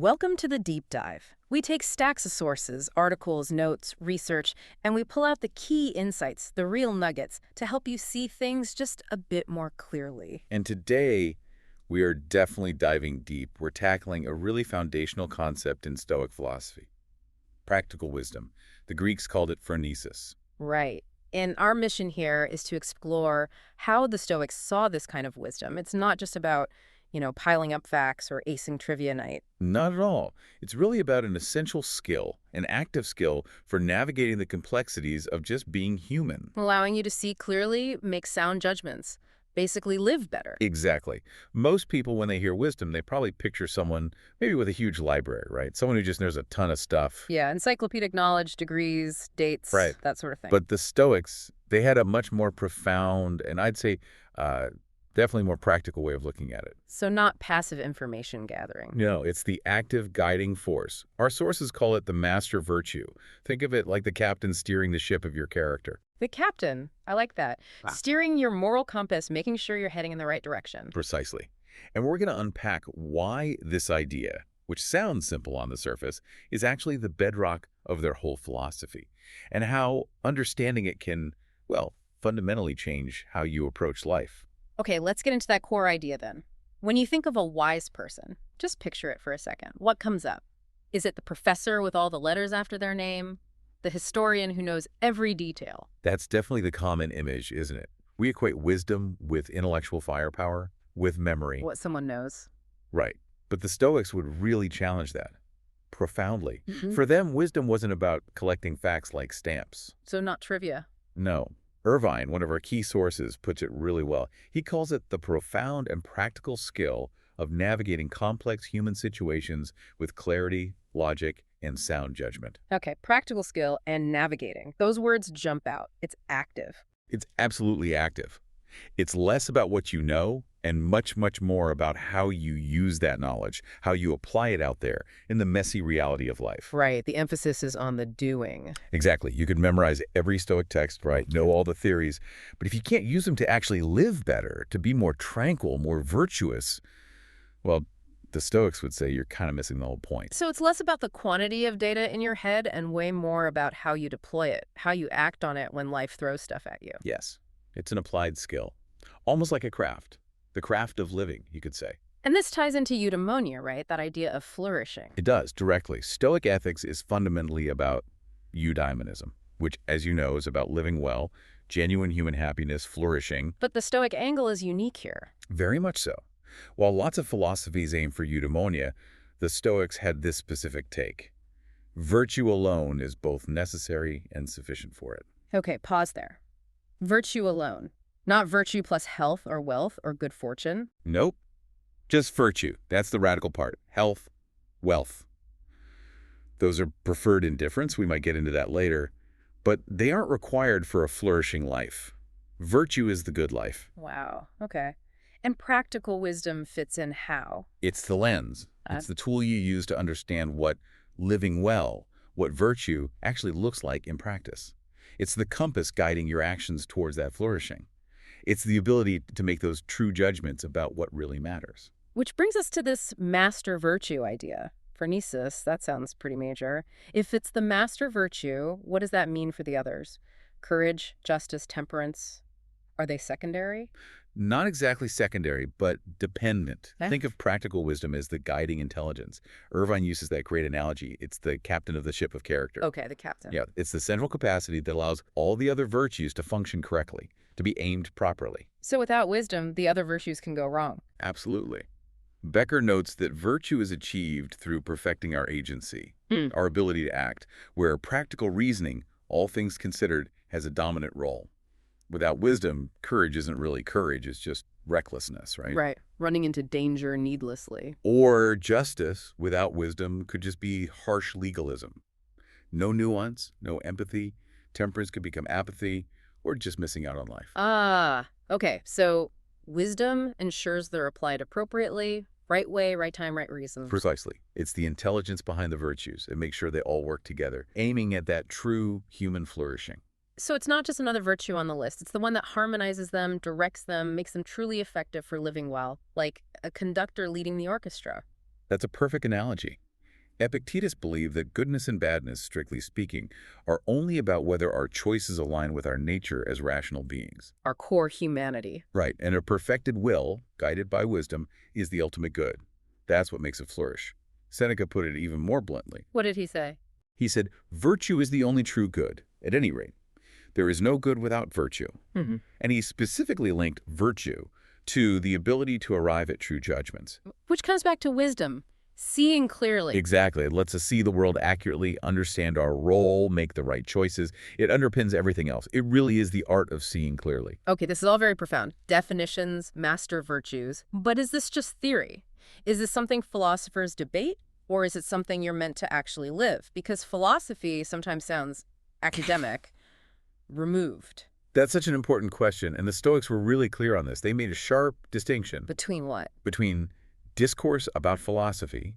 Welcome to the deep dive. We take stacks of sources, articles, notes, research, and we pull out the key insights, the real nuggets, to help you see things just a bit more clearly. And today, we are definitely diving deep. We're tackling a really foundational concept in Stoic philosophy, practical wisdom. The Greeks called it phronesis. Right. And our mission here is to explore how the Stoics saw this kind of wisdom. It's not just about, piling up facts or acing trivia night. Not at all. It's really about an essential skill, an active skill for navigating the complexities of just being human. Allowing you to see clearly, make sound judgments, basically live better. Exactly. Most people, when they hear wisdom, they probably picture someone maybe with a huge library, right? Someone who just knows a ton of stuff. Yeah, encyclopedic knowledge, degrees, dates, Right. that sort of thing. But the Stoics, they had a much more profound and I'd say definitely more practical way of looking at it. So not passive information gathering. No, it's the active guiding force. Our sources call it the master virtue. Think of it like the captain steering the ship of your character. The captain, I like that. Wow. Steering your moral compass, making sure you're heading in the right direction. Precisely. And we're going to unpack why this idea, which sounds simple on the surface, is actually the bedrock of their whole philosophy, and how understanding it can, well, fundamentally change how you approach life. Okay, let's get into that core idea then. When you think of a wise person, just picture it for a second. What comes up? Is it the professor with all the letters after their name? The historian who knows every detail? That's definitely the common image, isn't it? We equate wisdom with intellectual firepower, with memory. What someone knows. Right. But the Stoics would really challenge that profoundly. Mm-hmm. For them, wisdom wasn't about collecting facts like stamps. So not trivia. No. Irvine, one of our key sources, puts it really well. He calls it the profound and practical skill of navigating complex human situations with clarity, logic, and sound judgment. Okay, practical skill and navigating. Those words jump out. It's active. It's absolutely active. It's less about what you know and much, much more about how you use that knowledge, how you apply it out there in the messy reality of life. Right, the emphasis is on the doing. Exactly. You could memorize every Stoic text, right? Know all the theories. But if you can't use them to actually live better, to be more tranquil, more virtuous, well, the Stoics would say you're kind of missing the whole point. So it's less about the quantity of data in your head and way more about how you deploy it, how you act on it when life throws stuff at you. Yes, it's an applied skill, almost like a craft. The craft of living, you could say. And this ties into eudaimonia, right? That idea of flourishing. It does, directly. Stoic ethics is fundamentally about eudaimonism, which, as you know, is about living well, genuine human happiness, flourishing. But the Stoic angle is unique here. Very much so. While lots of philosophies aim for eudaimonia, the Stoics had this specific take. Virtue alone is both necessary and sufficient for it. Okay, pause there. Virtue alone. Not virtue plus health or wealth or good fortune. Nope. Just virtue. That's the radical part. Health, wealth. Those are preferred indifference. We might get into that later. But they aren't required for a flourishing life. Virtue is the good life. Wow, okay. And practical wisdom fits in how? It's the lens. It's the tool you use to understand what living well, what virtue actually looks like in practice. It's the compass guiding your actions towards that flourishing. It's the ability to make those true judgments about what really matters. Which brings us to this master virtue idea. Phronesis, that sounds pretty major. If it's the master virtue, what does that mean for the others? Courage, justice, temperance, are they secondary? Not exactly secondary, but dependent. Okay. Think of practical wisdom as the guiding intelligence. Irvine uses that great analogy. It's the captain of the ship of character. Okay, the captain. Yeah, it's the central capacity that allows all the other virtues to function correctly, to be aimed properly. So without wisdom, the other virtues can go wrong. Absolutely. Becker notes that virtue is achieved through perfecting our agency, our ability to act, where practical reasoning, all things considered, has a dominant role. Without wisdom, courage isn't really courage, it's just recklessness, right? Right, running into danger needlessly. Or justice, without wisdom, could just be harsh legalism. No nuance, no empathy. Temperance could become apathy, or just missing out on life. Ah, okay, so wisdom ensures they're applied appropriately, right way, right time, right reason. Precisely. It's the intelligence behind the virtues and make sure they all work together, aiming at that true human flourishing. So it's not just another virtue on the list. It's the one that harmonizes them, directs them, makes them truly effective for living well, like a conductor leading the orchestra. That's a perfect analogy. Epictetus believed that goodness and badness, strictly speaking, are only about whether our choices align with our nature as rational beings. Our core humanity. Right, and a perfected will, guided by wisdom, is the ultimate good. That's what makes it flourish. Seneca put it even more bluntly. What did he say? He said, "Virtue is the only true good, at any rate. There is no good without virtue." And he specifically linked virtue to the ability to arrive at true judgments. Which comes back to wisdom, seeing clearly. Exactly. It lets us see the world accurately, understand our role, make the right choices. It underpins everything else. It really is the art of seeing clearly. Okay, this is all very profound. Definitions, master virtues. But is this just theory? Is this something philosophers debate, or is it something you're meant to actually live? Because philosophy sometimes sounds academic, removed. That's such an important question, and the Stoics were really clear on this. They made a sharp distinction Between what? between discourse about philosophy,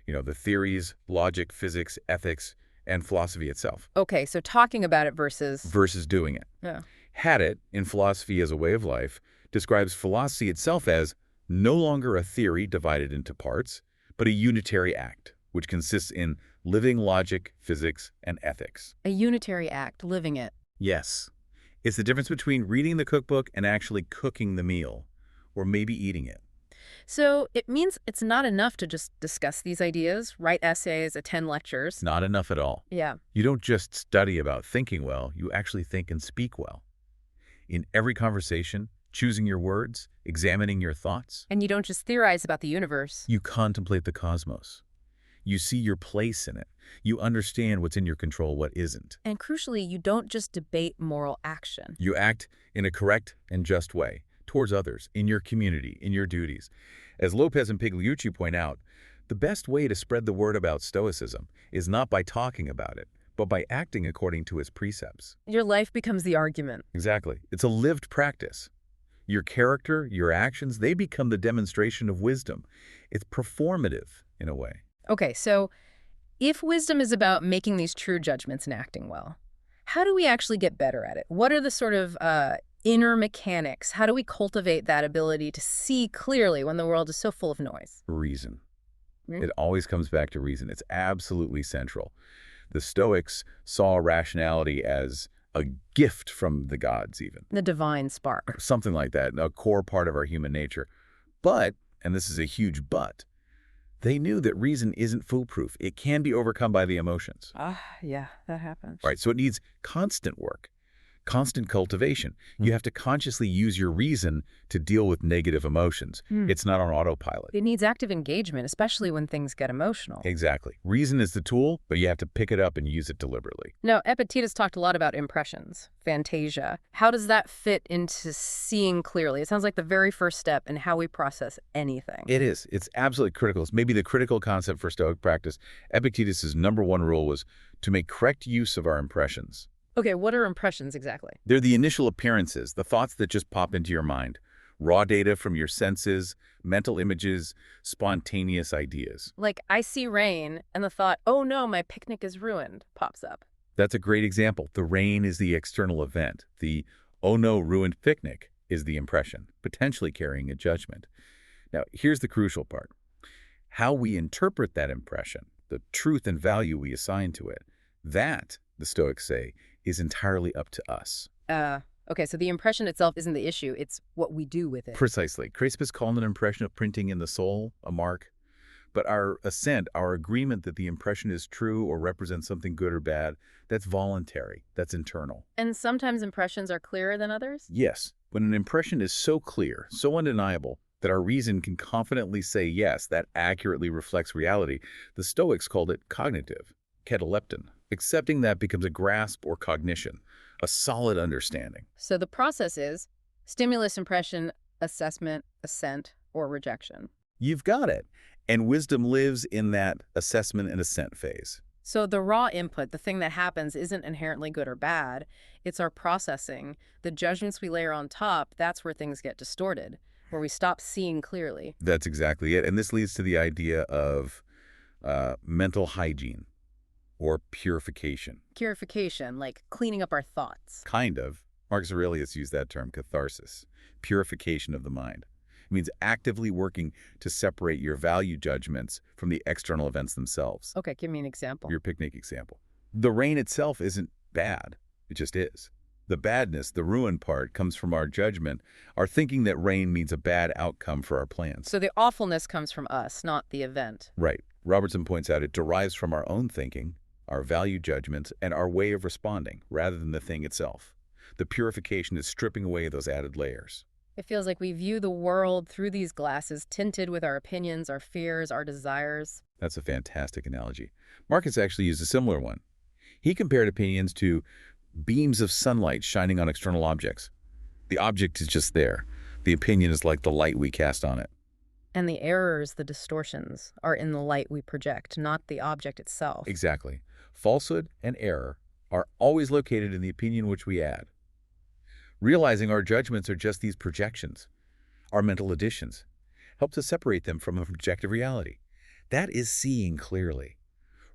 the theories, logic, physics, ethics, and philosophy itself, Okay, so talking about it versus... versus doing it. Yeah. Had it, in philosophy as a way of life, describes philosophy itself as no longer a theory divided into parts, but a unitary act, which consists in living logic, physics, and ethics. A unitary act, living it. Yes. It's the difference between reading the cookbook and actually cooking the meal, or maybe eating it. So it means it's not enough to just discuss these ideas, write essays, attend lectures. Not enough at all. Yeah. You don't just study about thinking well, you actually think and speak well. In every conversation, choosing your words, examining your thoughts, And you don't just theorize about the universe. you contemplate the cosmos. You see your place in it. You understand what's in your control, what isn't. And crucially, you don't just debate moral action. You act in a correct and just way towards others, in your community, in your duties. As Lopez and Pigliucci point out, the best way to spread the word about Stoicism is not by talking about it, but by acting according to its precepts. Your life becomes the argument. Exactly. It's a lived practice. Your character, your actions, they become the demonstration of wisdom. It's performative in a way. Okay, so if wisdom is about making these true judgments and acting well, how do we actually get better at it? What are the sort of inner mechanics? How do we cultivate that ability to see clearly when the world is so full of noise? Reason. Mm. It always comes back to reason. It's absolutely central. The Stoics saw rationality as a gift from the gods even. The divine spark. Something like that, a core part of our human nature. But, and this is a huge but, they knew that reason isn't foolproof. It can be overcome by the emotions. Yeah, that happens. Right, so it needs constant work, constant cultivation. You have to consciously use your reason to deal with negative emotions. It's not on autopilot. It needs active engagement, especially when things get emotional. Exactly. Reason is the tool, but you have to pick it up and use it deliberately. Now, Epictetus talked a lot about impressions, fantasia. How does that fit into seeing clearly? It sounds like the very first step in how we process anything. It is. It's absolutely critical. It's maybe the critical concept for Stoic practice. Epictetus's #1 rule was to make correct use of our impressions. Okay, what are impressions exactly? They're the initial appearances, the thoughts that just pop into your mind. Raw data from your senses, mental images, spontaneous ideas. Like, I see rain, and the thought, oh no, my picnic is ruined, pops up. That's a great example. The rain is the external event. The oh no, ruined picnic is the impression, potentially carrying a judgment. Now, here's the crucial part. How we interpret that impression, the truth and value we assign to it, that, the Stoics say, is entirely up to us. Okay, so the impression itself isn't the issue, it's what we do with it. Precisely. Chrysippus called an impression of printing in the soul, a mark. But our assent, our agreement that the impression is true or represents something good or bad, that's voluntary, that's internal. And sometimes impressions are clearer than others? Yes, when an impression is so clear, so undeniable, that our reason can confidently say yes, that accurately reflects reality, the Stoics called it cognitive, katalepton. Accepting that becomes a grasp or cognition, a solid understanding. So the process is stimulus, impression, assessment, assent, or rejection. You've got it. And wisdom lives in that assessment and assent phase. So the raw input, the thing that happens, isn't inherently good or bad. It's our processing. The judgments we layer on top, that's where things get distorted, where we stop seeing clearly. That's exactly it. And this leads to the idea of mental hygiene or purification. Purification, like cleaning up our thoughts. Kind of. Marcus Aurelius used that term, catharsis, purification of the mind. It means actively working to separate your value judgments from the external events themselves. Okay, give me an example. Your picnic example. The rain itself isn't bad. It just is. The badness, the ruin part, comes from our judgment, our thinking that rain means a bad outcome for our plans. So the awfulness comes from us, not the event. Right. Robertson points out it derives from our own thinking, our value judgments, and our way of responding, rather than the thing itself. The purification is stripping away those added layers. It feels like we view the world through these glasses, tinted with our opinions, our fears, our desires. That's a fantastic analogy. Marcus actually used a similar one. He compared opinions to beams of sunlight shining on external objects. The object is just there. The opinion is like the light we cast on it. And the errors, the distortions, are in the light we project, not the object itself. Exactly. Falsehood and error are always located in the opinion which we add. Realizing our judgments are just these projections, our mental additions, helps us separate them from objective reality. That is seeing clearly,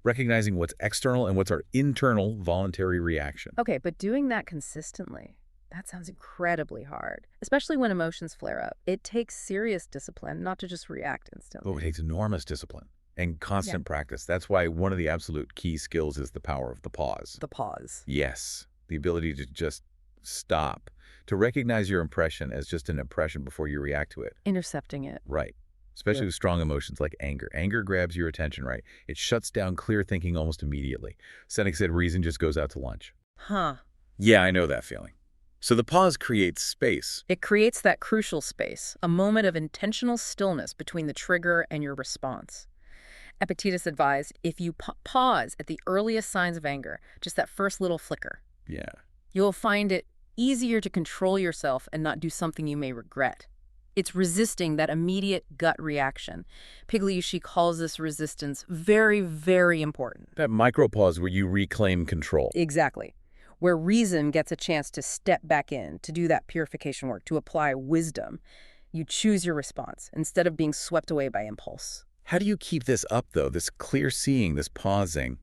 recognizing what's external and what's our internal voluntary reaction. Okay, but doing that consistently, that sounds incredibly hard, especially when emotions flare up. It takes serious discipline not to just react instantly. Oh, it takes enormous discipline and constant practice. That's why one of the absolute key skills is the power of the pause. The pause. Yes, the ability to just stop, to recognize your impression as just an impression before you react to it. Intercepting it. Right. Especially with strong emotions like anger. Anger grabs your attention, right? It shuts down clear thinking almost immediately. Seneca said reason just goes out to lunch. Huh. Yeah, I know that feeling. So the pause creates space. It creates that crucial space, a moment of intentional stillness between the trigger and your response. Epictetus advised, if you pause at the earliest signs of anger, just that first little flicker, Yeah. you'll find it easier to control yourself and not do something you may regret. It's resisting that immediate gut reaction. Pigliucci calls this resistance very, very important. That micropause where you reclaim control. Exactly. Where reason gets a chance to step back in, to do that purification work, to apply wisdom. You choose your response instead of being swept away by impulse. How do you keep this up, though, this clear seeing, this pausing?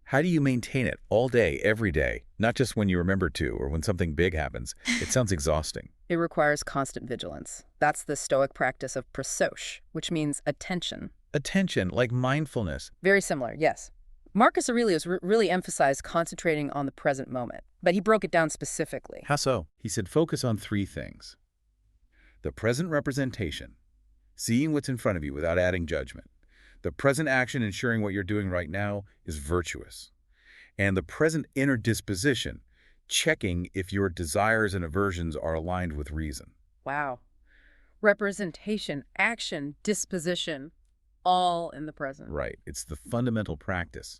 How do you maintain it all day, every day, not just when you remember to or when something big happens? It sounds exhausting. It requires constant vigilance. That's the Stoic practice of prosoche, which means attention. Attention, like mindfulness. Very similar, yes. Marcus Aurelius really emphasized concentrating on the present moment, but he broke it down specifically. How so? He said focus on three things. The present representation, seeing what's in front of you without adding judgment. The present action ensuring what you're doing right now is virtuous. And the present inner disposition, checking if your desires and aversions are aligned with reason. Wow. Representation, action, disposition, all in the present. Right. It's the fundamental practice.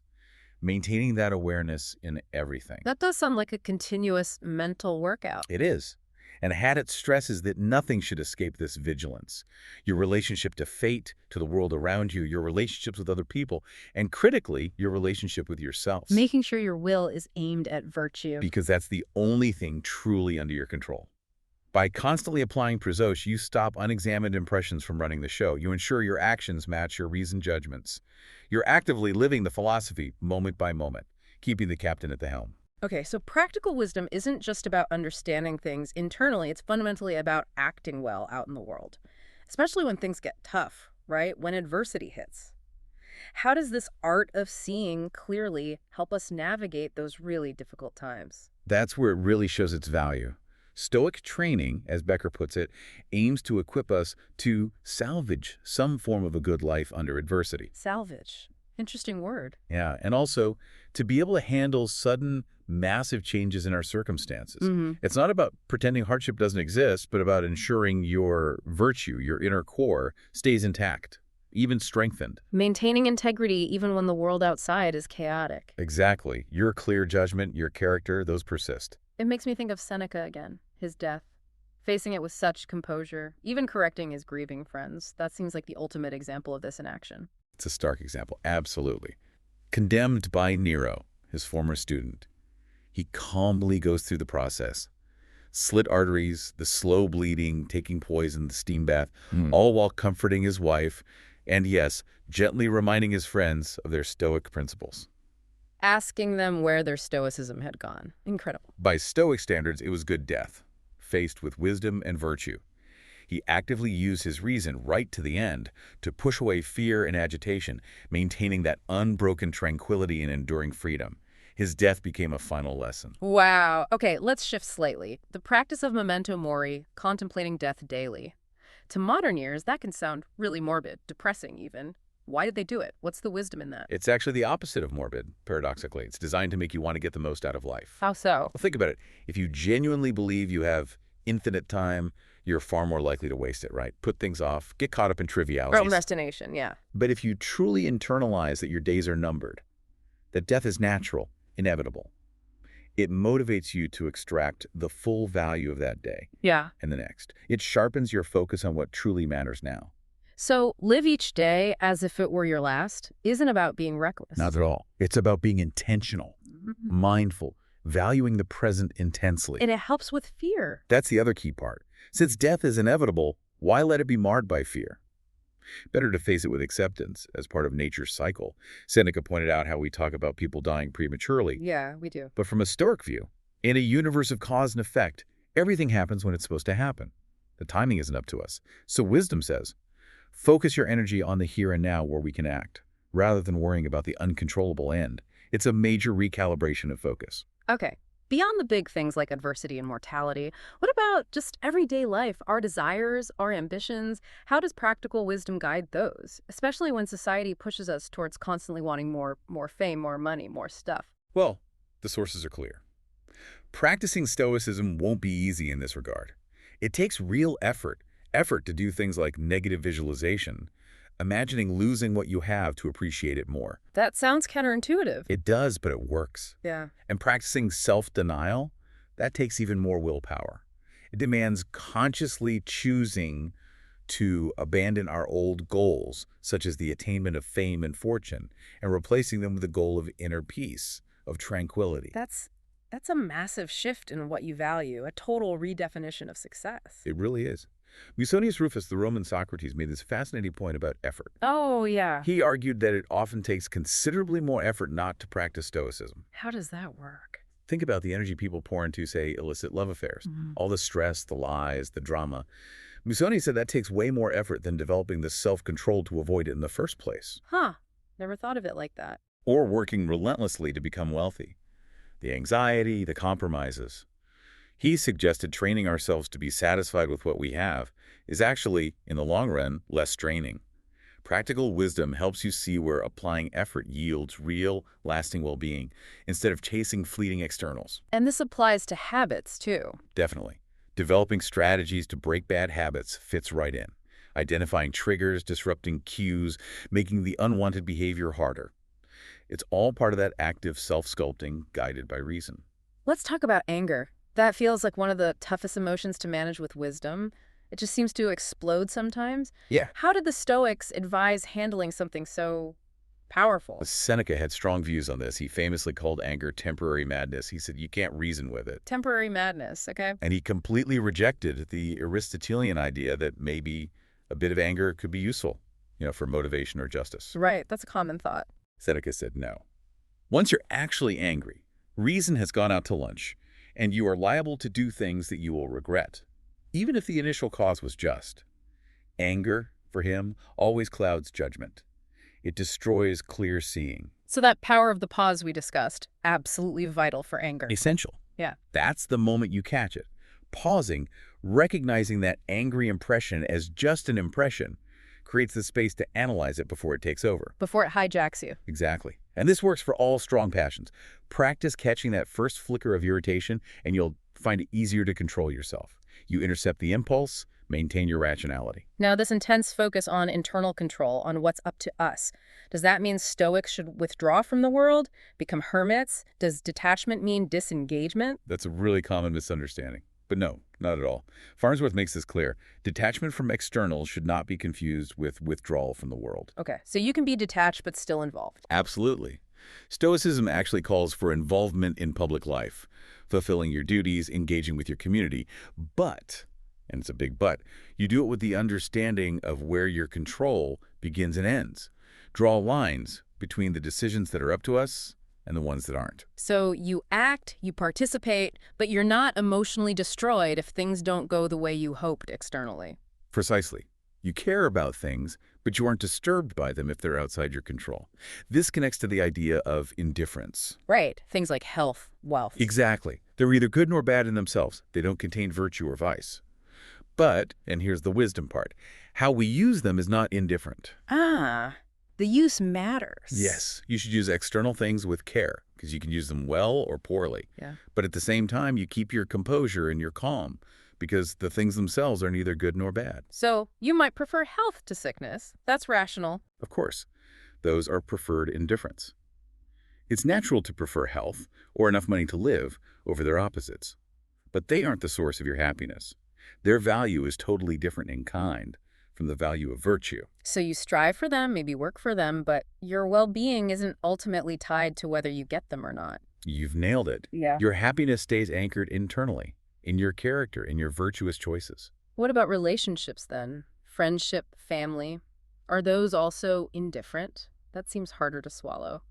Maintaining that awareness in everything. That does sound like a continuous mental workout. It is. And Haddett stresses that nothing should escape this vigilance. Your relationship to fate, to the world around you, your relationships with other people, and critically, your relationship with yourself. Making sure your will is aimed at virtue. Because that's the only thing truly under your control. By constantly applying prosoche, you stop unexamined impressions from running the show. You ensure your actions match your reasoned judgments. You're actively living the philosophy moment by moment, keeping the captain at the helm. Okay, so practical wisdom isn't just about understanding things internally. It's fundamentally about acting well out in the world, especially when things get tough, right? When adversity hits. How does this art of seeing clearly help us navigate those really difficult times? That's where it really shows its value. Stoic training, as Becker puts it, aims to equip us to salvage some form of a good life under adversity. Salvage. Interesting word. Yeah, and also to be able to handle sudden, massive changes in our circumstances. It's not about pretending hardship doesn't exist, but about ensuring your virtue, your inner core, stays intact, even strengthened. Maintaining integrity even when the world outside is chaotic. Exactly. Your clear judgment, your character, those persist. It makes me think of Seneca again, his death. Facing it with such composure, even correcting his grieving friends. That seems like the ultimate example of this in action. It's a stark example, absolutely. Condemned by Nero, his former student, he calmly goes through the process. Slit arteries, the slow bleeding, taking poison, the steam bath, all while comforting his wife, and yes, gently reminding his friends of their Stoic principles. Asking them where their stoicism had gone. Incredible. By Stoic standards, it was good death, faced with wisdom and virtue. He actively used his reason right to the end to push away fear and agitation, maintaining that unbroken tranquility and enduring freedom. His death became a final lesson. Wow. Okay, let's shift slightly. The practice of memento mori, contemplating death daily. To modern ears, that can sound really morbid, depressing even. Why did they do it? What's the wisdom in that? It's actually the opposite of morbid, paradoxically. It's designed to make you want to get the most out of life. How so? Well, think about it. If you genuinely believe you have infinite time, you're far more likely to waste it, right? Put things off, get caught up in trivialities. Procrastination, yeah. But if you truly internalize that your days are numbered, that death is natural, inevitable, it motivates you to extract the full value of that day Yeah. and the next. It sharpens your focus on what truly matters now. So live each day as if it were your last isn't about being reckless. Not at all. It's about being intentional, mindful, valuing the present intensely. And it helps with fear. That's the other key part. Since death is inevitable, why let it be marred by fear? Better to face it with acceptance as part of nature's cycle. Seneca pointed out how we talk about people dying prematurely. Yeah, we do. But from a Stoic view, in a universe of cause and effect, everything happens when it's supposed to happen. The timing isn't up to us. So wisdom says, focus your energy on the here and now where we can act, rather than worrying about the uncontrollable end. It's a major recalibration of focus. Okay. Beyond the big things like adversity and mortality, what about just everyday life, our desires, our ambitions? How does practical wisdom guide those, especially when society pushes us towards constantly wanting more fame, more money, more stuff? Well, the sources are clear. Practicing Stoicism won't be easy in this regard. It takes real effort to do things like negative visualization, imagining losing what you have to appreciate it more. That sounds counterintuitive. It does, but it works. Yeah. And practicing self-denial, that takes even more willpower. It demands consciously choosing to abandon our old goals, such as the attainment of fame and fortune, and replacing them with the goal of inner peace, of tranquility. That's a massive shift in what you value, a total redefinition of success. It really is. Musonius Rufus, the Roman Socrates, made this fascinating point about effort. Oh, yeah. He argued that it often takes considerably more effort not to practice Stoicism. How does that work? Think about the energy people pour into, say, illicit love affairs. All the stress, the lies, the drama. Musoni said that takes way more effort than developing the self-control to avoid it in the first place. Huh. Never thought of it like that. Or working relentlessly to become wealthy. The anxiety, the compromises. He suggested training ourselves to be satisfied with what we have is actually, in the long run, less straining. Practical wisdom helps you see where applying effort yields real, lasting well-being instead of chasing fleeting externals. And this applies to habits, too. Definitely. Developing strategies to break bad habits fits right in. Identifying triggers, disrupting cues, making the unwanted behavior harder. It's all part of that active self-sculpting guided by reason. Let's talk about anger. That feels like one of the toughest emotions to manage with wisdom. It just seems to explode sometimes. Yeah. How did the Stoics advise handling something so powerful? Seneca had strong views on this. He famously called anger temporary madness. He said you can't reason with it. Temporary madness, okay? And he completely rejected the Aristotelian idea that maybe a bit of anger could be useful, for motivation or justice. Right, that's a common thought. Seneca said no. Once you're actually angry, reason has gone out to lunch, and you are liable to do things that you will regret, even if the initial cause was just. Anger, for him, always clouds judgment. It destroys clear seeing. So that power of the pause we discussed, absolutely vital for anger. Essential. Yeah. That's the moment you catch it. Pausing, recognizing that angry impression as just an impression, creates the space to analyze it before it takes over. Before it hijacks you. Exactly. And this works for all strong passions. Practice catching that first flicker of irritation, and you'll find it easier to control yourself. You intercept the impulse, maintain your rationality. Now, this intense focus on internal control, on what's up to us, does that mean Stoics should withdraw from the world, become hermits? Does detachment mean disengagement? That's a really common misunderstanding. But no, not at all. Farnsworth makes this clear. Detachment from externals should not be confused with withdrawal from the world. Okay, so you can be detached but still involved. Absolutely. Stoicism actually calls for involvement in public life, fulfilling your duties, engaging with your community. But, and it's a big but, you do it with the understanding of where your control begins and ends. Draw lines between the decisions that are up to us and the ones that aren't. So you act, you participate, but you're not emotionally destroyed if things don't go the way you hoped externally. Precisely. You care about things, but you aren't disturbed by them if they're outside your control. This connects to the idea of indifference. Right. Things like health, wealth. Exactly. They're either good nor bad in themselves. They don't contain virtue or vice. But, and here's the wisdom part, how we use them is not indifferent. Ah, the use matters. Yes, you should use external things with care, because you can use them well or poorly. Yeah. But at the same time, you keep your composure and your calm, because the things themselves are neither good nor bad. So you might prefer health to sickness. That's rational. Of course, those are preferred indifference. It's natural to prefer health, or enough money to live, over their opposites. But they aren't the source of your happiness. Their value is totally different in kind from the value of virtue. So you strive for them, maybe work for them, but your well-being isn't ultimately tied to whether you get them or not. You've nailed it. Yeah. Your happiness stays anchored internally, in your character, in your virtuous choices. What about relationships then? Friendship, family? Are those also indifferent? That seems harder to swallow.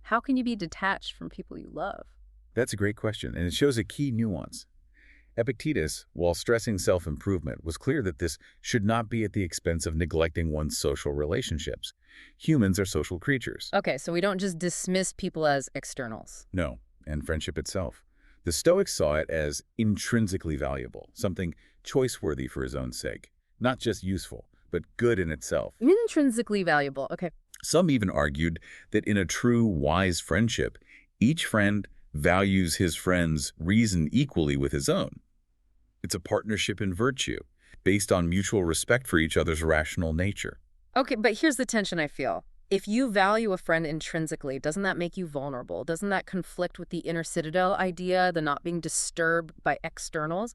How can you be detached from people you love? That's a great question, and it shows a key nuance. Epictetus, while stressing self-improvement, was clear that this should not be at the expense of neglecting one's social relationships. Humans are social creatures. Okay, so we don't just dismiss people as externals. No, and friendship itself. The Stoics saw it as intrinsically valuable, something choice-worthy for his own sake. Not just useful, but good in itself. Intrinsically valuable. Okay. Some even argued that in a true, wise friendship, each friend values his friend's reason equally with his own. It's a partnership in virtue, based on mutual respect for each other's rational nature. Okay, but here's the tension I feel. If you value a friend intrinsically, doesn't that make you vulnerable? Doesn't that conflict with the inner citadel idea, the not being disturbed by externals?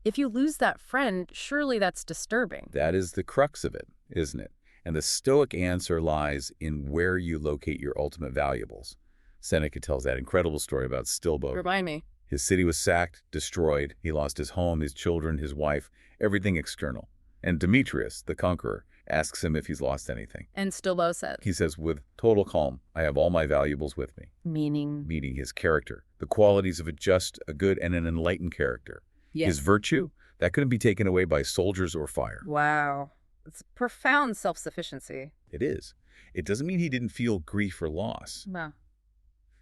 If you lose that friend, surely that's disturbing. That is the crux of it, isn't it? And the Stoic answer lies in where you locate your ultimate valuables. Seneca tells that incredible story about Stilbo. Remind me. His city was sacked, destroyed. He lost his home, his children, his wife, everything external. And Demetrius, the conqueror, asks him if he's lost anything. And Stilbo says. He says, with total calm, I have all my valuables with me. Meaning? Meaning his character, the qualities of a just, a good, and an enlightened character. Yes. His virtue, that couldn't be taken away by soldiers or fire. Wow. It's profound self-sufficiency. It is. It doesn't mean he didn't feel grief or loss. No.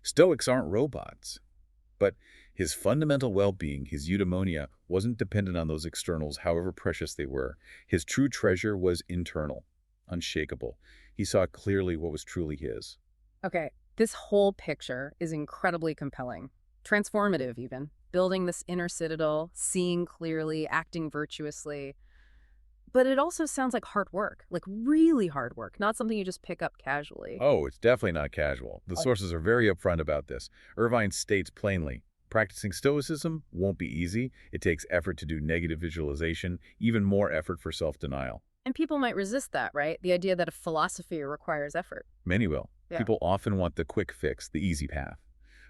Stoics aren't robots. But his fundamental well-being, his eudaimonia, wasn't dependent on those externals, however precious they were. His true treasure was internal, unshakable. He saw clearly what was truly his. Okay, this whole picture is incredibly compelling. Transformative, even. Building this inner citadel, seeing clearly, acting virtuously. But it also sounds like hard work, like really hard work, not something you just pick up casually. Oh, it's definitely not casual. The sources are very upfront about this. Irvine states plainly, practicing Stoicism won't be easy. It takes effort to do negative visualization, even more effort for self-denial. And people might resist that, right? The idea that a philosophy requires effort. Many will. Yeah. People often want the quick fix, the easy path.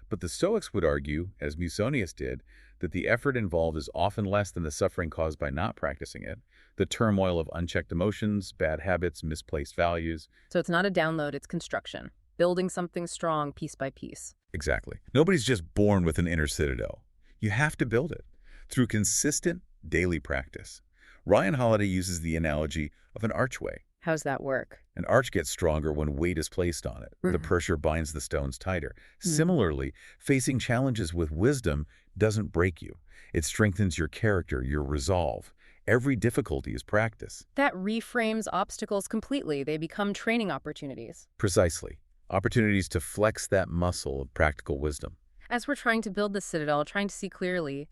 But the Stoics would argue, as Musonius did, that the effort involved is often less than the suffering caused by not practicing it, the turmoil of unchecked emotions, bad habits, misplaced values. So it's not a download, it's construction. Building something strong piece by piece. Exactly. Nobody's just born with an inner citadel. You have to build it through consistent daily practice. Ryan Holiday uses the analogy of an archway. How's that work? An arch gets stronger when weight is placed on it. The pressure binds the stones tighter. Similarly, facing challenges with wisdom doesn't break you. It strengthens your character, your resolve. Every difficulty is practice. That reframes obstacles completely. They become training opportunities. Precisely. Opportunities to flex that muscle of practical wisdom. As we're trying to build the citadel, trying to see clearly,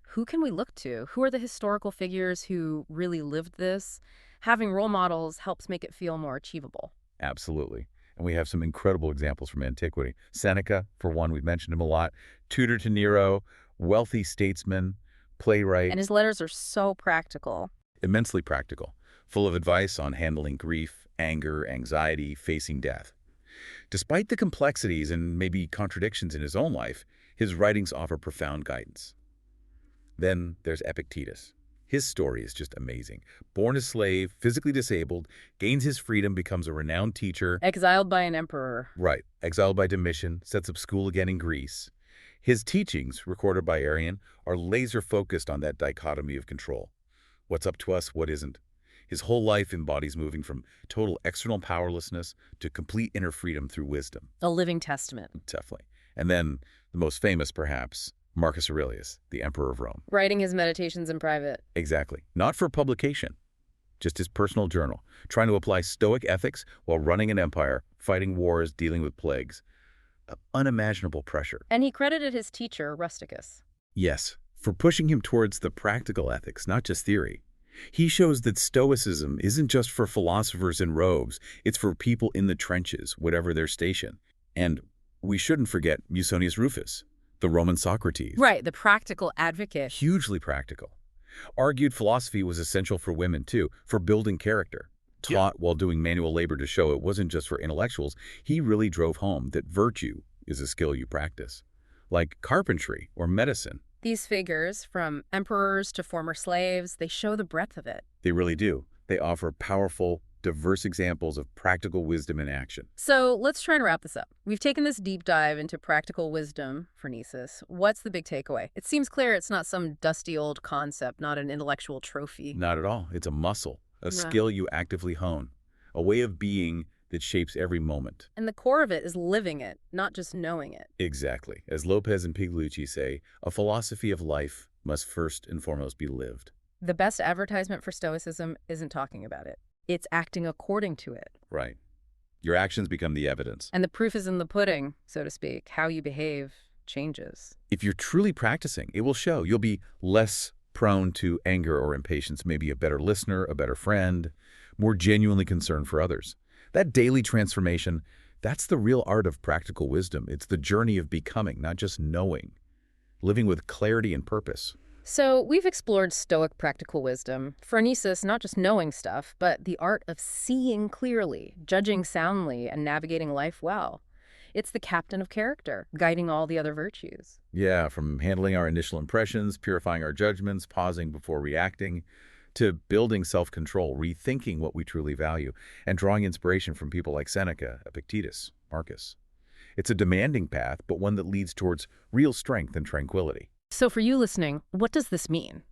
who can we look to? Who are the historical figures who really lived this? Having role models helps make it feel more achievable. Absolutely. And we have some incredible examples from antiquity. Seneca, for one, we've mentioned him a lot. Tutor to Nero, wealthy statesman, playwright. And his letters are so practical. Immensely practical, full of advice on handling grief, anger, anxiety, facing death. Despite the complexities and maybe contradictions in his own life, his writings offer profound guidance. Then there's Epictetus. His story is just amazing. Born a slave, physically disabled, gains his freedom, becomes a renowned teacher. Exiled by an emperor. Right. Exiled by Domitian, sets up school again in Greece. His teachings, recorded by Arrian, are laser-focused on that dichotomy of control. What's up to us, what isn't. His whole life embodies moving from total external powerlessness to complete inner freedom through wisdom. A living testament. Definitely. And then, the most famous, perhaps, Marcus Aurelius, the Emperor of Rome. Writing his meditations in private. Exactly. Not for publication, just his personal journal, trying to apply Stoic ethics while running an empire, fighting wars, dealing with plagues. Unimaginable pressure. And he credited his teacher, Rusticus. Yes, for pushing him towards the practical ethics, not just theory. He shows that Stoicism isn't just for philosophers in robes, it's for people in the trenches, whatever their station. And we shouldn't forget Musonius Rufus, the Roman Socrates. Right, the practical advocate. Hugely practical. Argued philosophy was essential for women, too, for building character. Taught while doing manual labor to show it wasn't just for intellectuals, he really drove home that virtue is a skill you practice, like carpentry or medicine. These figures, from emperors to former slaves, they show the breadth of it. They really do. They offer powerful, diverse examples of practical wisdom in action. So let's try and wrap this up. We've taken this deep dive into practical wisdom, phronesis. What's the big takeaway? It seems clear it's not some dusty old concept, not an intellectual trophy. Not at all. It's a muscle, a Yeah. skill you actively hone, a way of being that shapes every moment. And the core of it is living it, not just knowing it. Exactly. As Lopez and Pigliucci say, a philosophy of life must first and foremost be lived. The best advertisement for Stoicism isn't talking about it. It's acting according to it. Right. Your actions become the evidence. And the proof is in the pudding, so to speak. How you behave changes. If you're truly practicing, it will show. You'll be less prone to anger or impatience, maybe a better listener, a better friend, more genuinely concerned for others. That daily transformation, that's the real art of practical wisdom. It's the journey of becoming, not just knowing, living with clarity and purpose. So we've explored Stoic practical wisdom, phronesis, not just knowing stuff, but the art of seeing clearly, judging soundly, and navigating life well. It's the captain of character, guiding all the other virtues. Yeah, from handling our initial impressions, purifying our judgments, pausing before reacting, to building self-control, rethinking what we truly value, and drawing inspiration from people like Seneca, Epictetus, Marcus. It's a demanding path, but one that leads towards real strength and tranquility. So for you listening, what does this mean?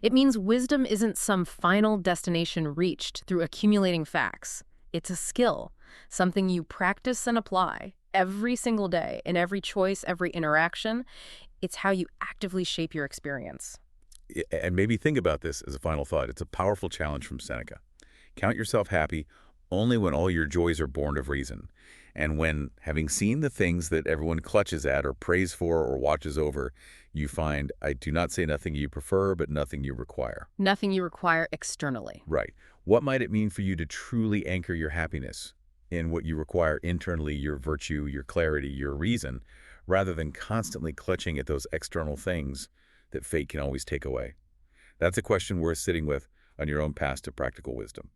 It means wisdom isn't some final destination reached through accumulating facts. It's a skill, something you practice and apply every single day, in every choice, every interaction. It's how you actively shape your experience. And maybe think about this as a final thought. It's a powerful challenge from Seneca. Count yourself happy only when all your joys are born of reason, and when, having seen the things that everyone clutches at or prays for or watches over, you find, I do not say nothing you prefer, but nothing you require. Nothing you require externally. Right. What might it mean for you to truly anchor your happiness in what you require internally, your virtue, your clarity, your reason, rather than constantly clutching at those external things that fate can always take away? That's a question worth sitting with on your own path to practical wisdom.